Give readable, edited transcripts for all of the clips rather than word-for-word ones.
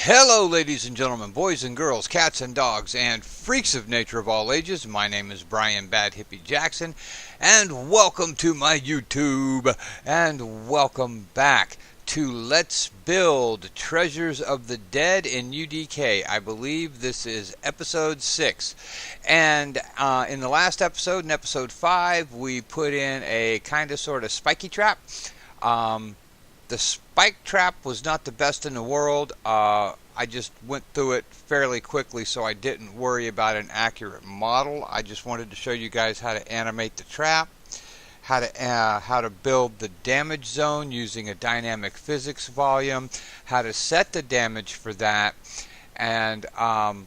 Hello ladies and gentlemen, boys and girls, cats and dogs, and freaks of nature of all ages. My name is Brian Bad Hippie Jackson, and welcome to my YouTube, and welcome back to Let's Build Treasures of the Dead in UDK. I believe this is episode 6. And in the last episode, in episode 5, we put in a kind of sort of spiky trap. The spike trap was not the best in the world. I just went through it fairly quickly, so I didn't worry about an accurate model. I just wanted to show you guys how to animate the trap, how to build the damage zone using a dynamic physics volume, how to set the damage for that, and how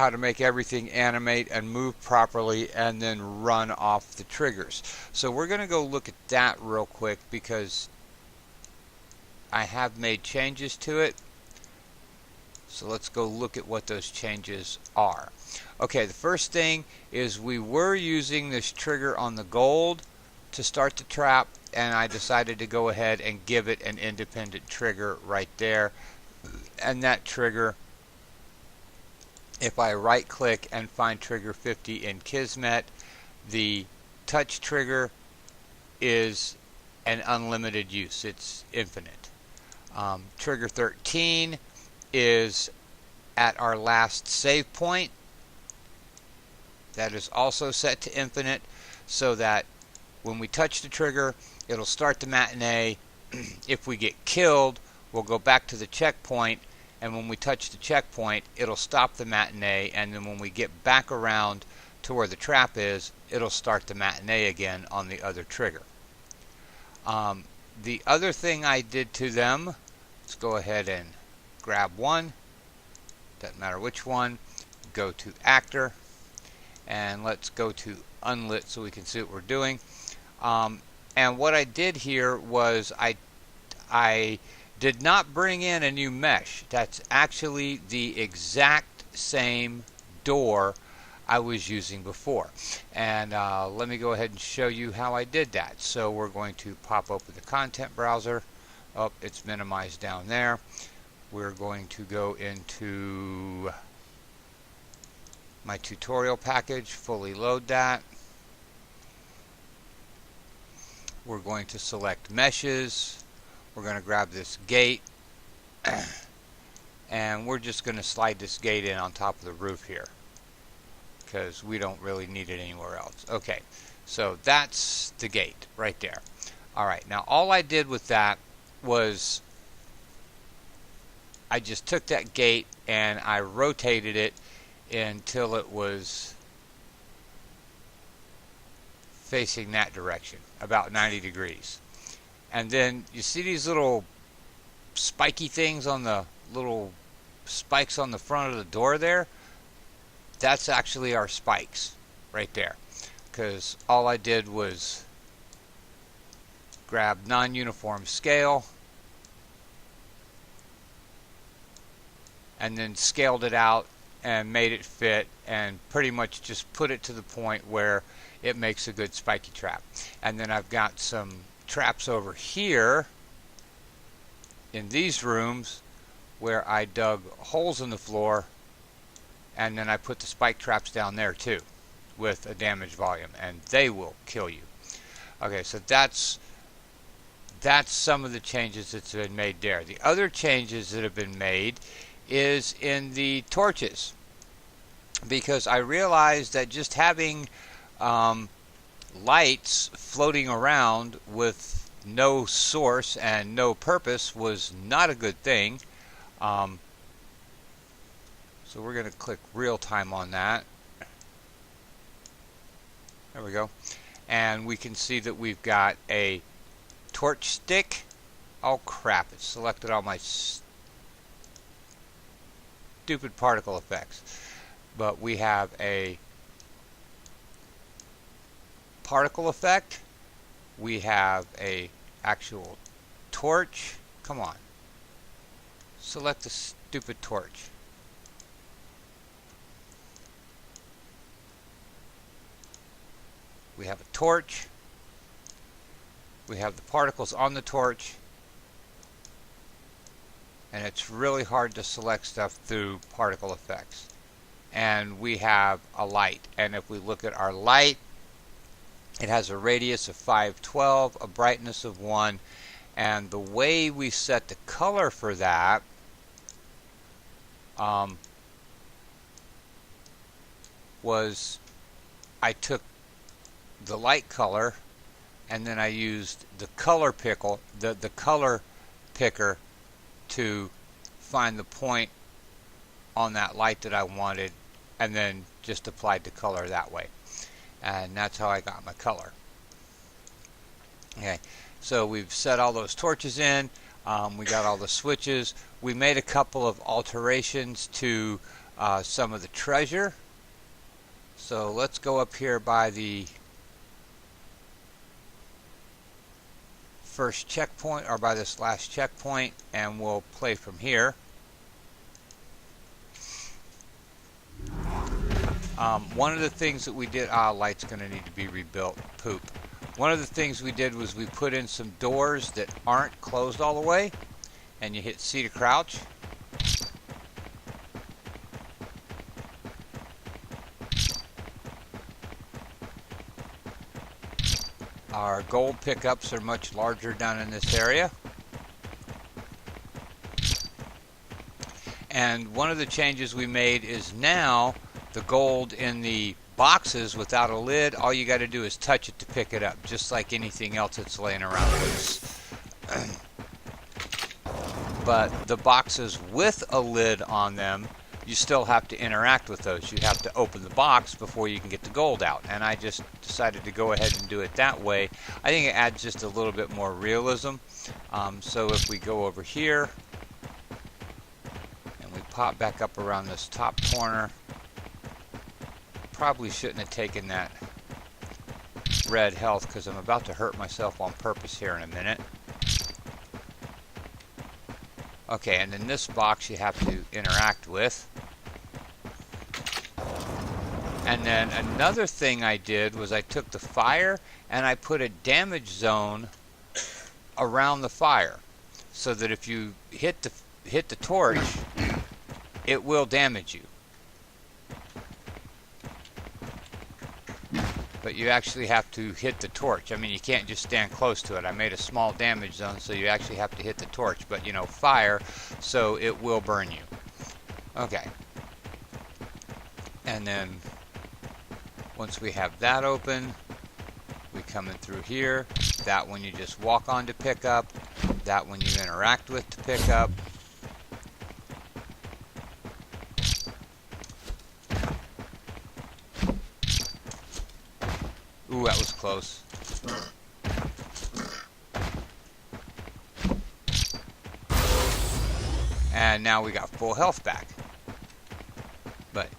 to make everything animate and move properly and then run off the triggers. So we're going to go look at that real quick because I have made changes to it. So let's go look at what those changes are. Okay, the first thing is we were using this trigger on the gold to start the trap, and I decided to go ahead and give it an independent trigger right there. And that trigger, if I right click and find trigger 50 in Kismet, the touch trigger is an unlimited use. It's infinite. Trigger 13 is at our last save point. That is also set to infinite, so that when we touch the trigger, it'll start the matinee. If we get killed, we'll go back to the checkpoint, and when we touch the checkpoint, it'll stop the matinee, and then when we get back around to where the trap is, it'll start the matinee again on the other trigger. The other thing I did to them, let's go ahead and grab one, doesn't matter which one, go to actor, and let's go to unlit so we can see what we're doing. And what I did here was I did not bring in a new mesh. That's actually the exact same door I was using before. And let me go ahead and show you how I did that. So we're going to pop open the content browser. Oh, it's minimized down there. We're going to go into my tutorial package, fully load that. We're going to select meshes. We're going to grab this gate, and we're just going to slide this gate in on top of the roof here because we don't really need it anywhere else. Okay, so that's the gate right there. Alright, now all I did with that was I just took that gate and I rotated it until it was facing that direction, about 90 degrees. And then you see these little spiky things on the little spikes on the front of the door there? That's actually our spikes right there, because all I did was grab non-uniform scale and then scaled it out and made it fit and pretty much just put it to the point where it makes a good spiky trap. And then I've got some traps over here in these rooms where I dug holes in the floor, and then I put the spike traps down there too with a damage volume, and they will kill you. Okay, so that's some of the changes that's been made there. The other changes that have been made is in the torches, because I realized that just having lights floating around with no source and no purpose was not a good thing. So we're going to click real time on that. There we go. And we can see that we've got a torch stick. Oh crap, it selected all my stupid particle effects. But we have a particle effect. We have a actual torch. Come on. Select the stupid torch. We have a torch. We have the particles on the torch. and it's really hard to select stuff through particle effects. And we have a light, and if we look at our light, it has a radius of 512, a brightness of 1, and the way we set the color for that was I took the light color and then I used the color color picker to find the point on that light that I wanted, and then just applied the color that way, and that's how I got my color. Okay, so we've set all those torches in, we got all the switches, we made a couple of alterations to some of the treasure. So let's go up here by the first checkpoint, or by this last checkpoint, and we'll play from here. One of the things that we did, light's going to need to be rebuilt, poop. One of the things we did was we put in some doors that aren't closed all the way, and you hit C to crouch. Our gold pickups are much larger down in this area. And one of the changes we made is now the gold in the boxes without a lid, all you got to do is touch it to pick it up, just like anything else that's laying around loose. But the boxes with a lid on them, you still have to interact with those. You have to open the box before you can get the gold out. And I just decided to go ahead and do it that way. I think it adds just a little bit more realism. So if we go over here and we pop back up around this top corner, probably shouldn't have taken that red health because I'm about to hurt myself on purpose here in a minute. Okay, and then this box you have to interact with. And then another thing I did was I took the fire and I put a damage zone around the fire, so that if you hit the torch, it will damage you. But you actually have to hit the torch. I mean, you can't just stand close to it. I made a small damage zone, so you actually have to hit the torch. But, you know, fire, so it will burn you. Okay. And then, once we have that open, we come in through here. That one you just walk on to pick up. That one you interact with to pick up. Ooh, that was close. And now we got full health back. But,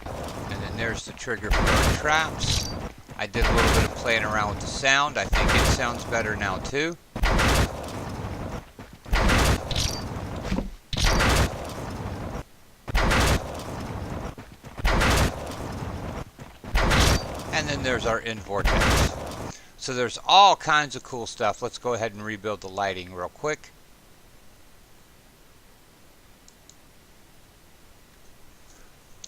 and then there's the trigger for our traps. I did a little bit of playing around with the sound. I think it sounds better now too. And then there's our in vortex. So there's all kinds of cool stuff. Let's go ahead and rebuild the lighting real quick.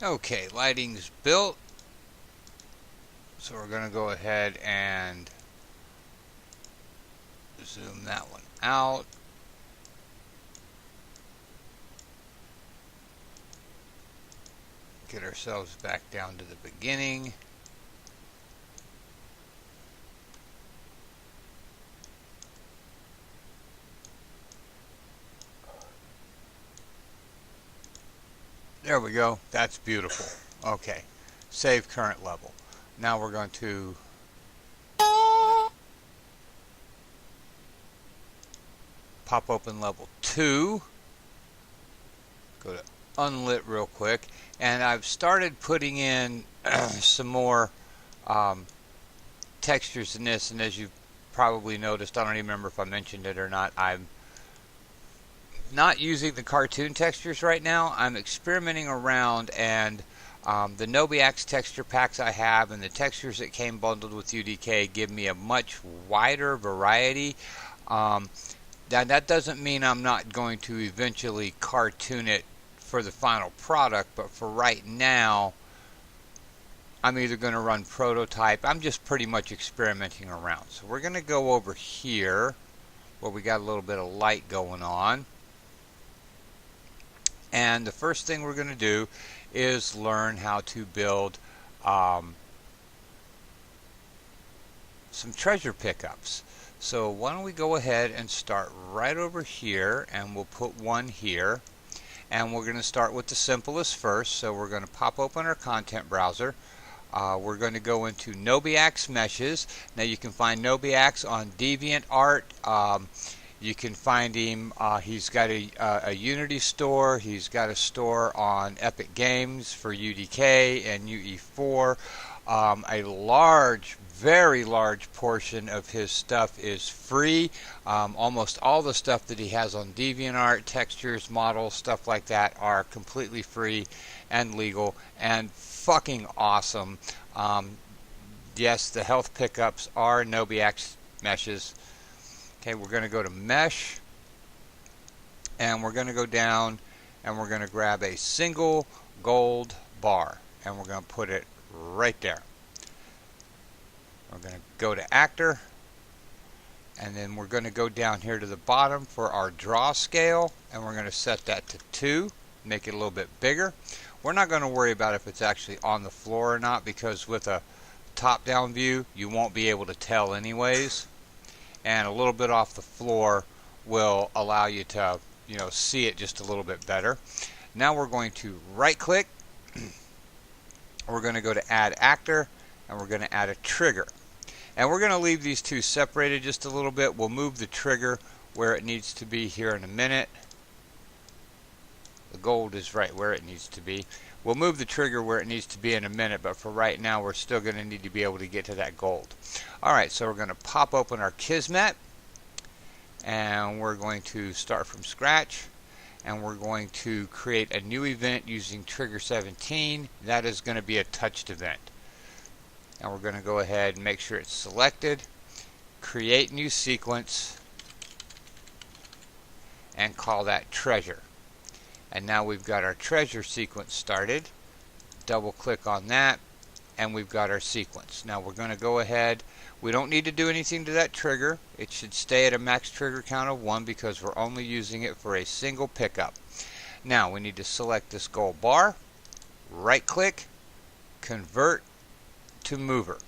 Okay, lighting's built. So we're going to go ahead and zoom that one out. Get ourselves back down to the beginning. There we go. That's beautiful. Okay. Save current level. Now we're going to pop open level 2. Go to unlit real quick. And I've started putting in some more textures in this. And as you've probably noticed, I don't even remember if I mentioned it or not, I'm not using the cartoon textures right now. I'm experimenting around, and the Nobiax texture packs I have and the textures that came bundled with UDK give me a much wider variety. that doesn't mean I'm not going to eventually cartoon it for the final product, but for right now, I'm either going to run prototype. I'm just pretty much experimenting around. So we're going to go over here where we got a little bit of light going on. And the first thing we're going to do is learn how to build some treasure pickups. So why don't we go ahead and start right over here, and we'll put one here. And we're going to start with the simplest first. So we're going to pop open our content browser. We're going to go into Nobiax Meshes. Now you can find Nobiax on DeviantArt. You can find him, he's got a Unity store. He's got a store on Epic Games for UDK and UE4. A large, very large portion of his stuff is free. Almost all the stuff that he has on DeviantArt, textures, models, stuff like that are completely free and legal and fucking awesome. Yes, the health pickups are Nobiax Meshes. Okay, we're going to go to Mesh, and we're going to go down, and we're going to grab a single gold bar, and we're going to put it right there. We're going to go to Actor, and then we're going to go down here to the bottom for our draw scale, and we're going to set that to 2, make it a little bit bigger. We're not going to worry about if it's actually on the floor or not, because with a top-down view, you won't be able to tell anyways. And a little bit off the floor will allow you to, see it just a little bit better. Now we're going to right-click. We're going to go to Add Actor, and we're going to add a trigger. And we're going to leave these two separated just a little bit. We'll move the trigger where it needs to be here in a minute. The gold is right where it needs to be. We'll move the trigger where it needs to be in a minute, but for right now we're still going to need to be able to get to that gold. Alright, so we're going to pop open our Kismet, and we're going to start from scratch, and we're going to create a new event using trigger 17. That is going to be a touched event. And we're going to go ahead and make sure it's selected, create new sequence, and call that treasure. And now we've got our treasure sequence started. Double click on that, and we've got our sequence. Now we're going to go ahead. We don't need to do anything to that trigger. It should stay at a max trigger count of 1 because we're only using it for a single pickup. Now we need to select this gold bar, right click, convert to mover.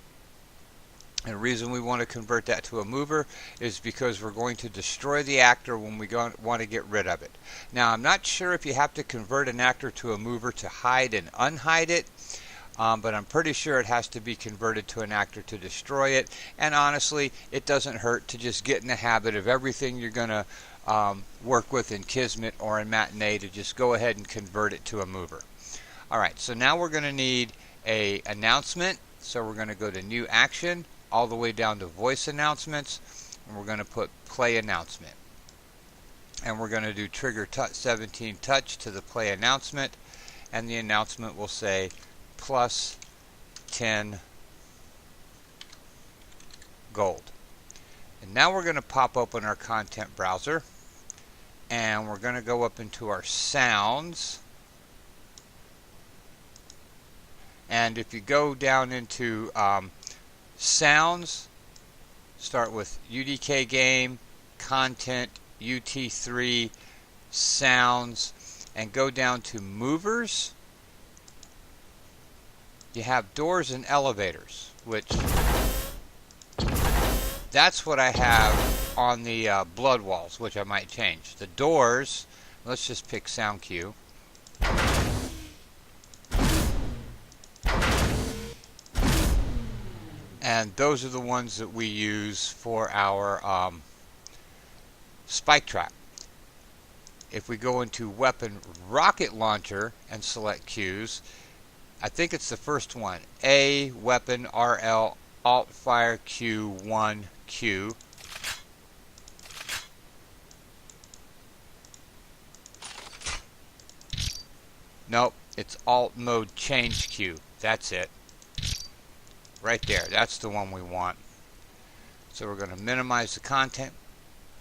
And the reason we want to convert that to a mover is because we're going to destroy the actor when we want to get rid of it. Now, I'm not sure if you have to convert an actor to a mover to hide and unhide it, but I'm pretty sure it has to be converted to an actor to destroy it. And honestly, it doesn't hurt to just get in the habit of everything you're going to work with in Kismet or in Matinee to just go ahead and convert it to a mover. Alright, so now we're going to need an announcement. So we're going to go to New Action, all the way down to Voice Announcements, and we're going to put Play Announcement. And we're going to do trigger 17 touch to the Play Announcement, and the announcement will say plus 10 gold. And now we're going to pop open our content browser, and we're going to go up into our sounds. And if you go down into sounds, start with UDK game, content, UT3, sounds, and go down to movers. You have doors and elevators, which that's what I have on the blood walls, which I might change. The doors, let's just pick sound cue. And those are the ones that we use for our spike trap. If we go into weapon rocket launcher and select cues, I think it's the first one. A, weapon, RL, alt fire, Q1, Q. Nope, it's alt mode change Q. That's it. Right there, that's the one we want. So we're going to minimize the content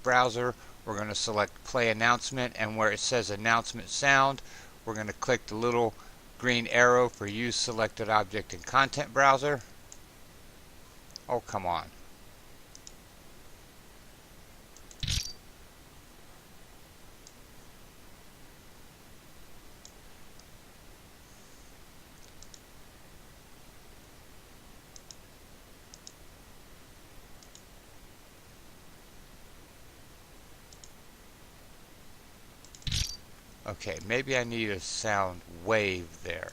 browser. We're going to select play announcement, and where it says announcement sound, we're going to click the little green arrow for use selected object in content browser. Oh, come on. Okay, maybe I need a sound wave there.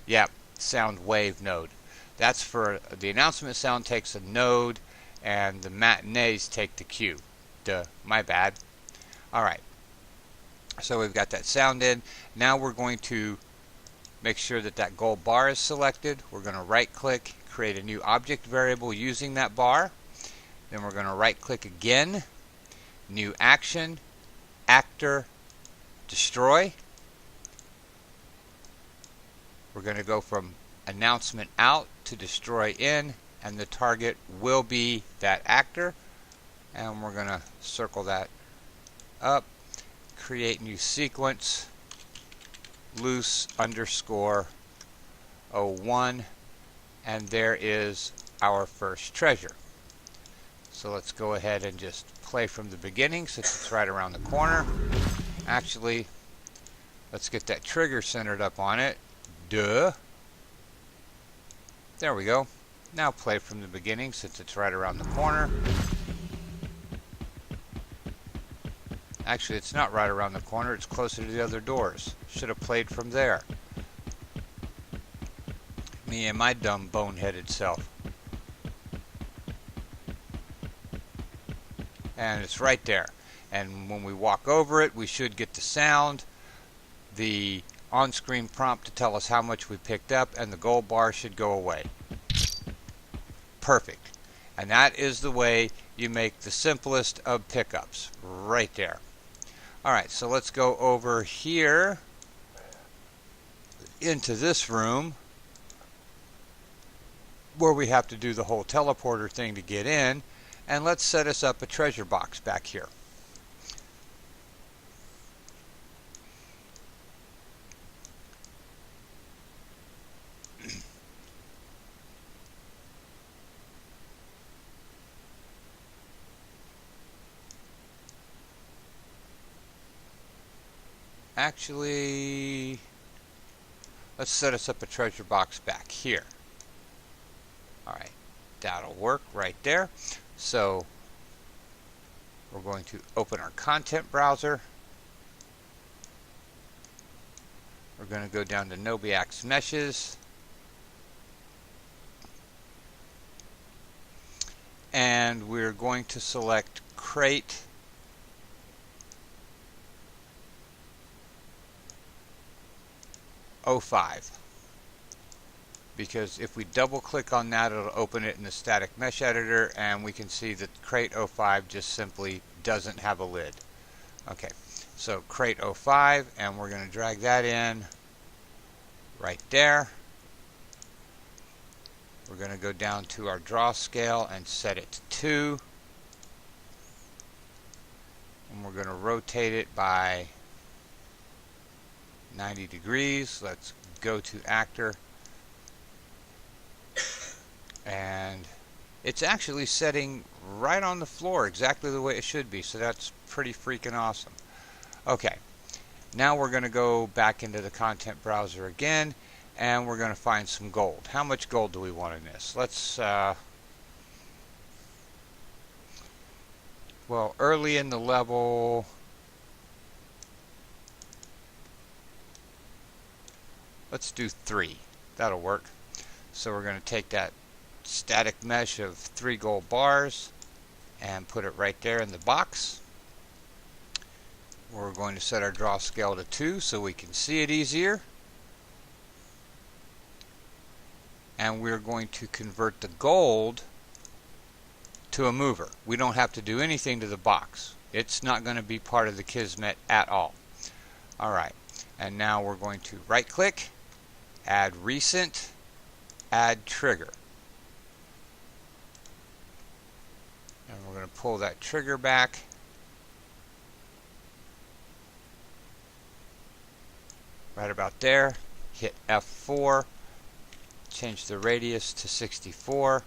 Yep, sound wave node. That's for the announcement sound takes a node, and the matinees take the cue. Duh, my bad. Alright, so we've got that sound in. Now we're going to make sure that that gold bar is selected. We're going to right click, create a new object variable using that bar. Then we're going to right click again, new action, actor, destroy. We're going to go from announcement out to destroy in, and the target will be that actor. And we're going to circle that up, create new sequence, loose underscore 01, and there is our first treasure. So let's go ahead and just play from the beginning since it's right around the corner. Actually, let's get that trigger centered up on it. Duh. There we go. Now play from the beginning since it's right around the corner. Actually, it's not right around the corner. It's closer to the other doors. Should have played from there. Me and my dumb boneheaded self. And it's right there. And when we walk over it, we should get the sound, the on-screen prompt to tell us how much we picked up, and the gold bar should go away. Perfect. And that is the way you make the simplest of pickups. Right there. Alright, so let's go over here into this room where we have to do the whole teleporter thing to get in, and let's set us up a treasure box back here. Actually, let's set us up a treasure box back here. Alright, that'll work right there. So, we're going to open our content browser. We're going to go down to Nobiax Meshes. And we're going to select Crate '05, because if we double click on that, it'll open it in the static mesh editor, and we can see that Crate '05 just simply doesn't have a lid. Okay, so Crate '05, and we're going to drag that in right there. We're going to go down to our draw scale and set it to 2, and we're going to rotate it by 90 degrees. Let's go to actor, and it's actually setting right on the floor exactly the way it should be, so that's pretty freaking awesome. Okay, now we're going to go back into the content browser again, and we're going to find some gold. How much gold do we want in this? Let's well, early in the level, let's do 3. That'll work. So we're going to take that static mesh of 3 gold bars and put it right there in the box. We're going to set our draw scale to 2 so we can see it easier. And we're going to convert the gold to a mover. We don't have to do anything to the box. It's not going to be part of the Kismet at all. Alright, and now we're going to right click, add recent, add trigger. And we're going to pull that trigger back right about there. Hit F4, change the radius to 64.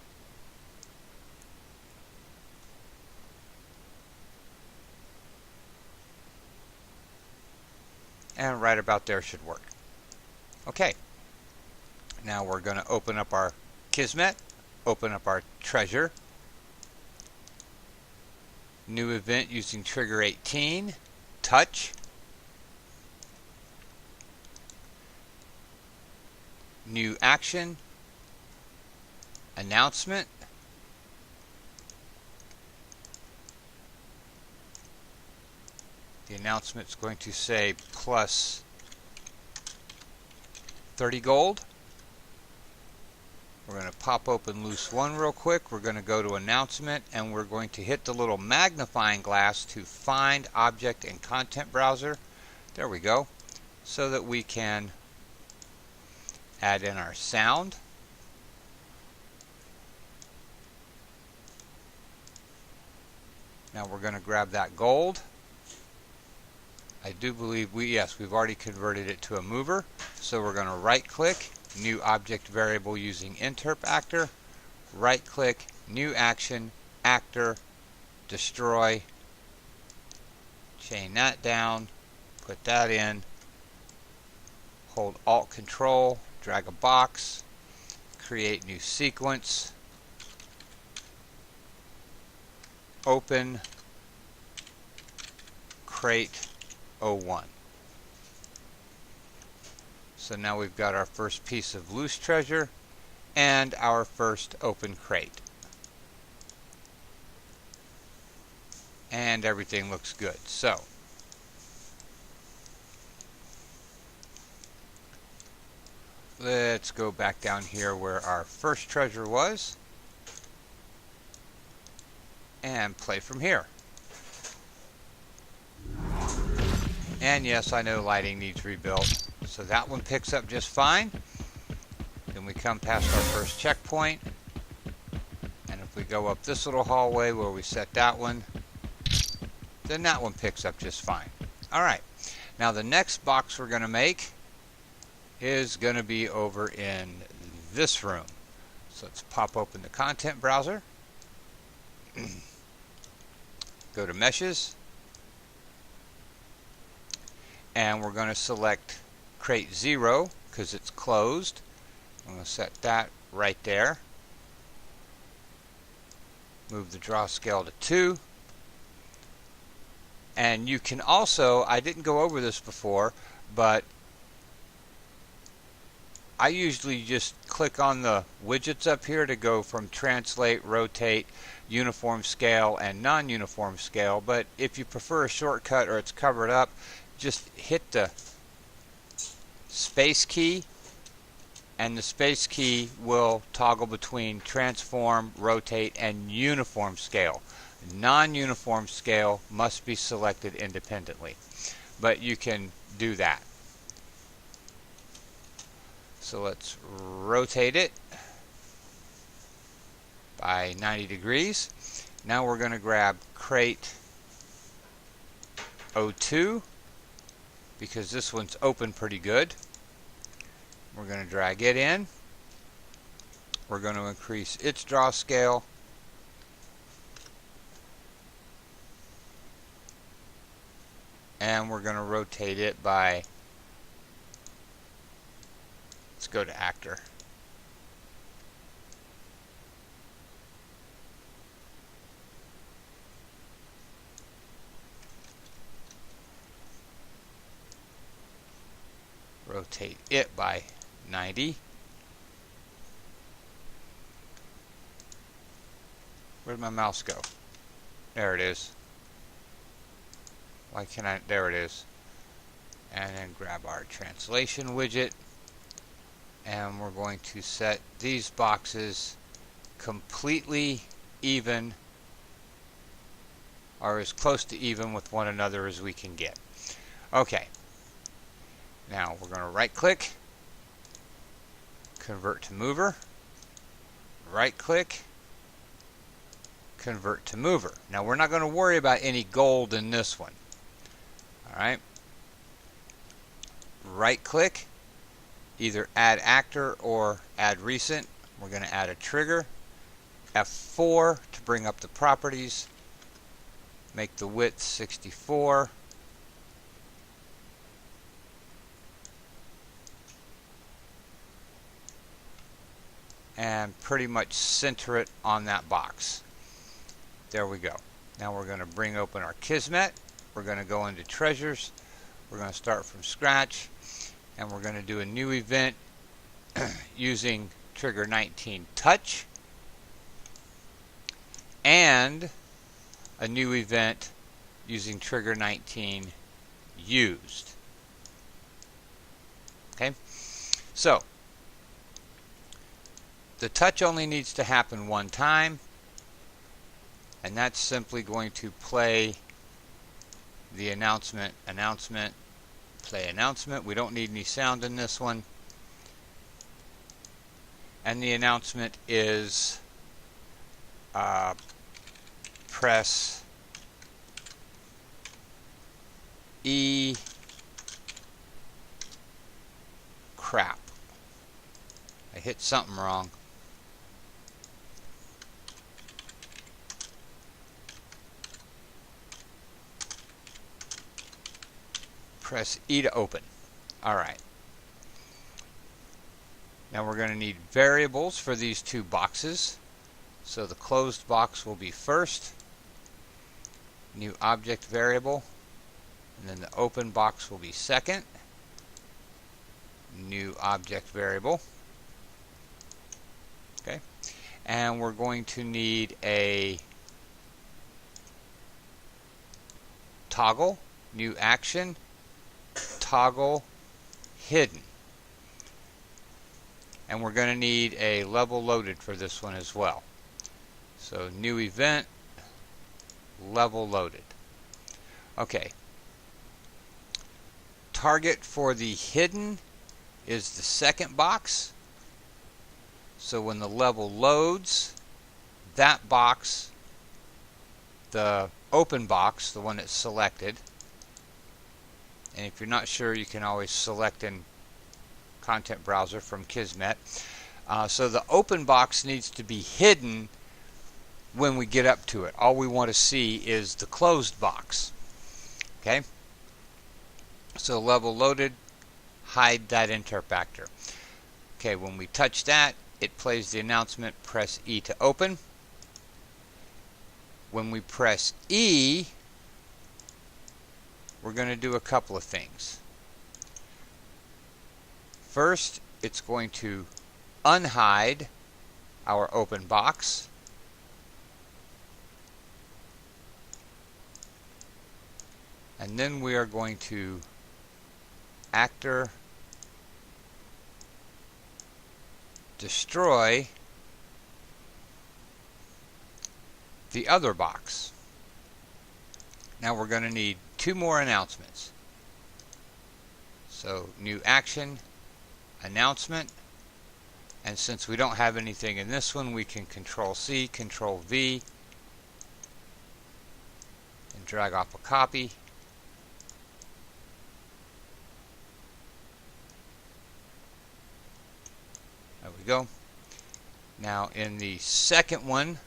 And right about there should work. Okay, now we're going to open up our Kismet, open up our treasure. New event using trigger 18, touch. New action, announcement. The announcement is going to say plus 30 gold. We're going to pop open loose one real quick. We're going to go to announcement and we're going to hit the little magnifying glass to find object in content browser. There we go. So that we can add in our sound. Now we're going to grab that gold. I do believe we've already converted it to a mover. So we're going to right click, new object variable using interp actor, right click, new action, actor, destroy, chain that down, put that in, hold Alt Control, drag a box, create new sequence, open, crate 01. So now we've got our first piece of loose treasure and our first open crate. And everything looks good. So let's go back down here where our first treasure was and play from here. And yes, I know lighting needs rebuilt. So that one picks up just fine. Then we come past our first checkpoint. And if we go up this little hallway where we set that one, then that one picks up just fine. Alright, now the next box we're going to make is going to be over in this room. So let's pop open the content browser. Go to meshes. And we're going to select crate 0 because it's closed. I'm going to set that right there. Move the draw scale to 2. And you can also, I didn't go over this before, but I usually just click on the widgets up here to go from translate, rotate, uniform scale, and non-uniform scale. But if you prefer a shortcut or it's covered up, just hit the space key and the space key will toggle between transform, rotate, and uniform scale. Non-uniform scale must be selected independently, but you can do that. So let's rotate it by 90 degrees. Now we're going to grab crate 02 because this one's open pretty good. We're going to drag it in. We're going to increase its draw scale. And we're going to rotate it by, let's go to actor. Rotate it by 90. Where'd my mouse go? There it is. Why can't I? There it is. And then grab our translation widget. And we're going to set these boxes completely even, or as close to even with one another as we can get. Okay. Now we're going to right click, convert to mover, right click, convert to mover. Now we're not going to worry about any gold in this one. Alright. right click, either add actor or add recent. We're going to add a trigger. F4 to bring up the properties. Make the width 64. And pretty much center it on that box. There we go. Now we're going to bring open our Kismet. We're going to go into treasures. We're going to start from scratch. And we're going to do a new event using trigger 19 touch. And a new event using trigger 19 used. Okay. So the touch only needs to happen one time, and that's simply going to play the announcement, play announcement. We don't need any sound in this one. And the announcement is press E crap. I hit something wrong. Press E to open. Alright. Now we're going to need variables for these two boxes. So the closed box will be first. New object variable. And then the open box will be second. New object variable. Okay. And we're going to need a toggle, new action, toggle hidden. And we're going to need a level loaded for this one as well. So new event, level loaded. Okay. Target for the hidden is the second box. So when the level loads, that box, the open box, the one that's selected, and if you're not sure, you can always select in Content Browser from Kismet. So the open box needs to be hidden when we get up to it. All we want to see is the closed box. Okay? So level loaded, hide that interfactor. Okay, when we touch that, it plays the announcement, press E to open. When we press E, we're going to do a couple of things. First, it's going to unhide our open box. And then we are going to actor destroy the other box. Now we're going to need two more announcements. So new action, announcement, and since we don't have anything in this one, we can Control C, Control V, and drag off a copy. There we go. Now in the second one,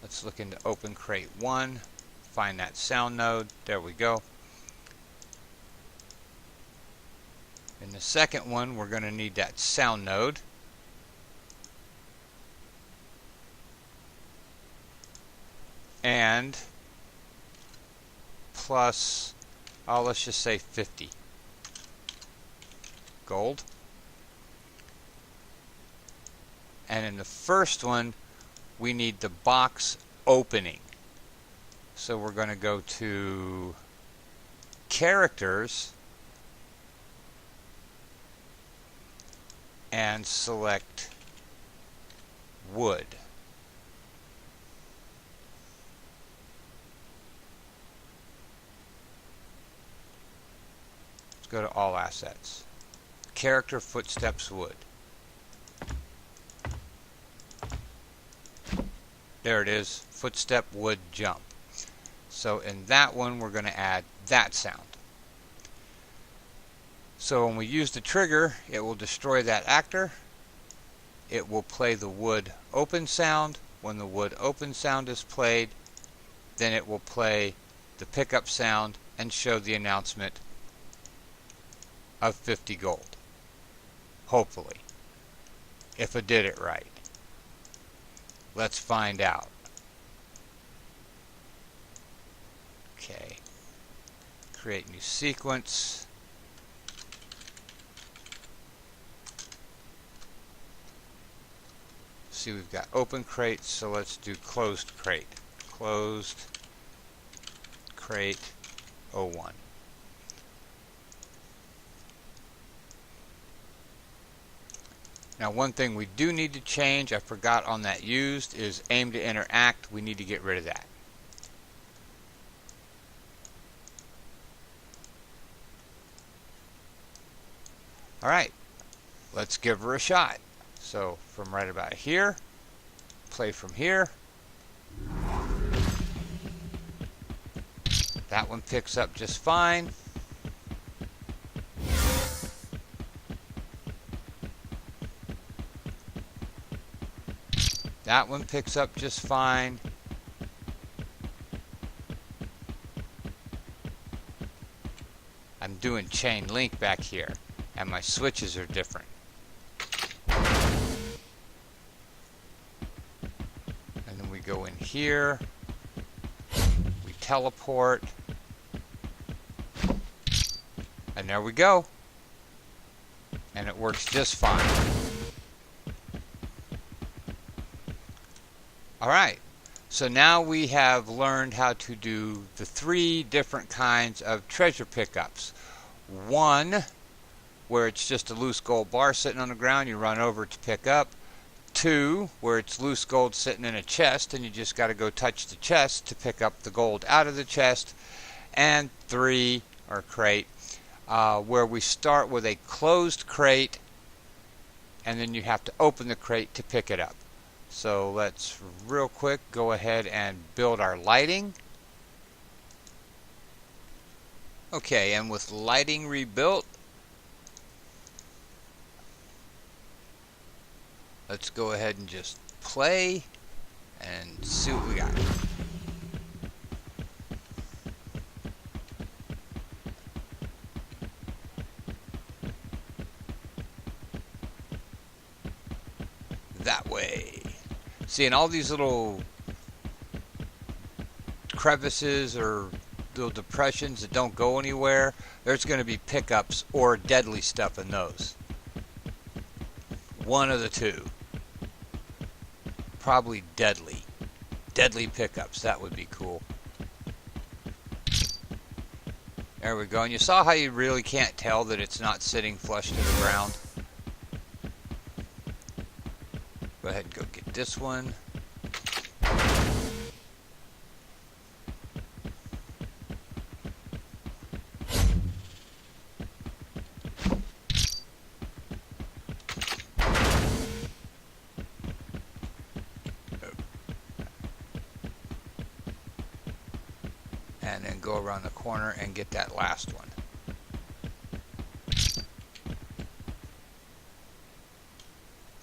let's look into Open Crate 1, find that sound node, there we go. In the second one, we're going to need that sound node. And plus, let's just say 50 gold. And in the first one, we need the box opening. So we're going to go to characters and select wood. Let's go to all assets. Character footsteps wood. There it is, footstep wood jump. So in that one we're going to add that sound. So when we use the trigger, it will destroy that actor. It will play the wood open sound. When the wood open sound is played, then it will play the pickup sound and show the announcement of 50 gold. Hopefully. If I did it right. Let's find out. Okay. Create new sequence. See, we've got open crate, so let's do closed crate. Closed crate 01. Now, one thing we do need to change, I forgot on that used, is aim to interact. We need to get rid of that. Alright, let's give her a shot. So, from right about here, play from here. That one picks up just fine. That one picks up just fine. I'm doing chain link back here, and my switches are different. And then we go in here, we teleport, and there we go. And it works just fine. Alright, so now we have learned how to do the 3 different kinds of treasure pickups. One, where it's just a loose gold bar sitting on the ground, you run over to pick up. 2, where it's loose gold sitting in a chest and you just got to go touch the chest to pick up the gold out of the chest. And 3, or crate, where we start with a closed crate and then you have to open the crate to pick it up. So let's real quick go ahead and build our lighting. Okay, and with lighting rebuilt, let's go ahead and just play and see what we got. That way. See, in all these little crevices or little depressions that don't go anywhere, there's going to be pickups or deadly stuff in those. One of the two. Probably deadly. Deadly pickups. That would be cool. There we go. And you saw how you really can't tell that it's not sitting flush to the ground. Go ahead and go get this one. And then go around the corner and get that last one.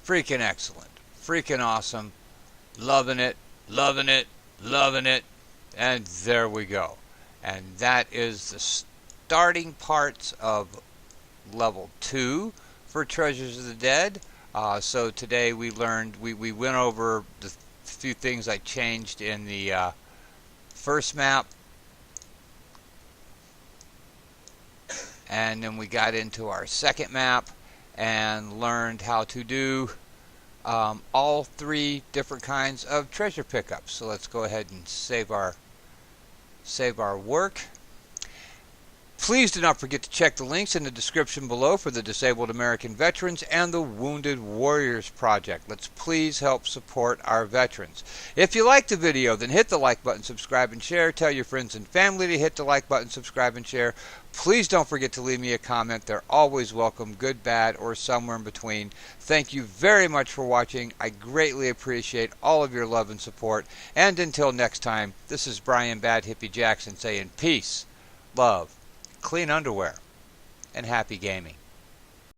Freaking excellent. Freaking awesome. Loving it, loving it, loving it. And there we go. And that is the starting parts of level 2 for Treasures of the Dead. So today we learned, we went over the few things I changed in the first map. And then we got into our second map and learned how to do all 3 different kinds of treasure pickups. So let's go ahead and save our work. Please do not forget to check the links in the description below for the Disabled American Veterans and the Wounded Warriors Project. Let's please help support our veterans. If you liked the video, then hit the like button, subscribe, and share. Tell your friends and family to hit the like button, subscribe, and share. Please don't forget to leave me a comment. They're always welcome, good, bad, or somewhere in between. Thank you very much for watching. I greatly appreciate all of your love and support. And until next time, this is Brian Bad Hippie Jackson saying peace, love, clean underwear, and happy gaming.